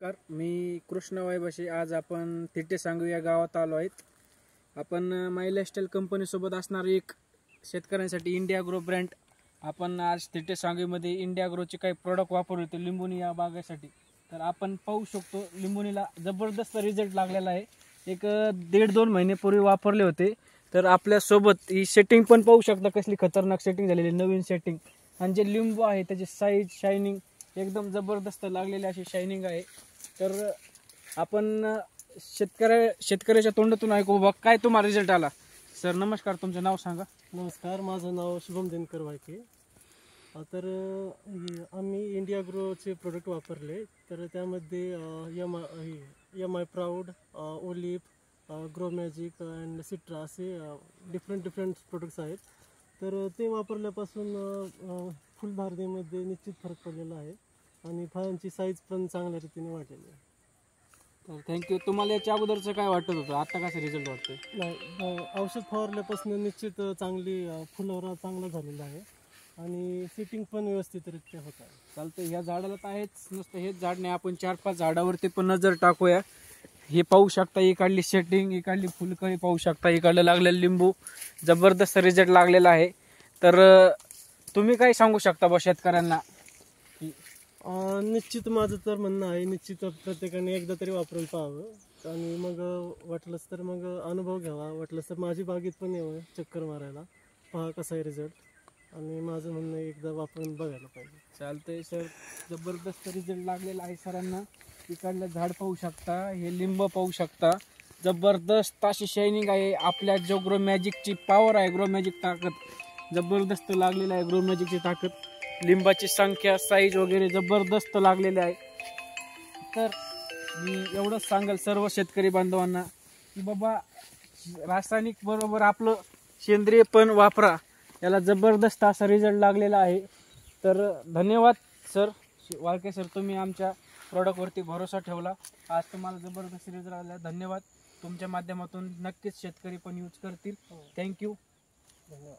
नमस्कार, मी कृष्ण वायबशे. आज आपण तिटे सांगू या गावात आलो आहेत. आपण माय लाईफस्टाईल कंपनीसोबत असणार एक शेतकऱ्यांसाठी इंडिया ग्रो ब्रँड. आपण आज तिटे सांगवीमध्ये इंडिया ग्रोचे काही प्रोडक्ट वापरले होते लिंबोनी या बागेसाठी. तर आपण पाहू शकतो लिंबोनीला जबरदस्त रिझल्ट लागलेला आहे. एक 1.5-2 महिन्यापूर्वी वापरले होते. तर आपल्यासोबत ही सेटिंग पण पाहू शकता, कसली खतरनाक सेटिंग झालेली, नवीन सेटिंग. आणि जे लिंबू आहे त्याची साईज, शायनिंग एकदम जबरदस्त लागलेली अशी शायनिंग आहे. तर आपण शेतकऱ्याच्या तोंडातून ऐकू बघ काय तुम्हाला रिझल्ट आला. सर नमस्कार, तुमचं नाव सांगा. नमस्कार, माझं नाव शुभम दिनकर वायके. तर आम्ही इंडिया ग्रोचे प्रोडक्ट वापरले. तर त्यामध्ये एम आय प्राऊड, ओलिप, ग्रो मॅजिक अँड सिट्रा असे डिफरंट प्रोडक्ट्स आहेत. तर ते वापरल्यापासून फुलधारणेमध्ये निश्चित फरक पडलेला आहे आणि फळांची साईज पण चांगल्या रीतीने वाढलेली आहे. तर थँक्यू. तुम्हाला याच्या अगोदरचं काय वाटत होतं, आता कसं रिझल्ट वाटतोय? नाही, औषध फवारल्यापासून निश्चित चांगली फुलवरा चांगला झालेला आहे आणि सिटिंग पण व्यवस्थितरित्या होत आहे. चालतं. ह्या झाडाला तर आहेच, नुसतं हेच झाड नाही, आपण 4-5 झाडावरती पण नजर टाकूया. हे पाहू शकता, इकडली सेटिंग, इकडली फुलकळी पाहू शकता, इकडलं लागलेलं लिंबू जबरदस्त रिझल्ट लागलेला आहे. तर तुम्ही काय सांगू शकता बा शेतकऱ्यांना? निश्चित माझं तर म्हणणं आहे, निश्चित प्रत्येकाने एकदा तरी वापरून पाहावं आणि मग वाटलंच तर मग अनुभव घ्यावा. वाटलंच तर माझी बागेत पण यावं चक्कर मारायला, पहा कसा आहे रिझल्ट. आणि माझं म्हणणं एकदा वापरून बघायला पाहिजे. चालतंय सर, जबरदस्त रिझल्ट लागलेला आहे सरांना. इकडलं झाड पाहू शकता, हे लिंब पाहू शकता, जबरदस्त अशी शायनिंग आहे. आपल्या जो ग्रो मॅजिकची पॉवर आहे, ग्रो मॅजिक ताकद जबरदस्त लागलेली आहे. ग्रो मॅजिकची ताकद, लिंबाची संख्या, साईज वगैरे जबरदस्त लागलेले आहे. तर मी एवढंच सांगेल सर्व शेतकरी बांधवांना की बाबा रासायनिक बरोबर आपलं सेंद्रिय पण वापरा. याला जबरदस्त असा रिझल्ट लागलेला आहे. तर धन्यवाद सर वाळके सर, तुम्ही आमच्या प्रॉडक्टवरती भरोसा ठेवला. आज तुम्हाला जबरदस्त रिझल्ट आला. धन्यवाद. तुमच्या माध्यमातून नक्कीच शेतकरी पण यूज करतील. थँक्यू. धन्यवाद.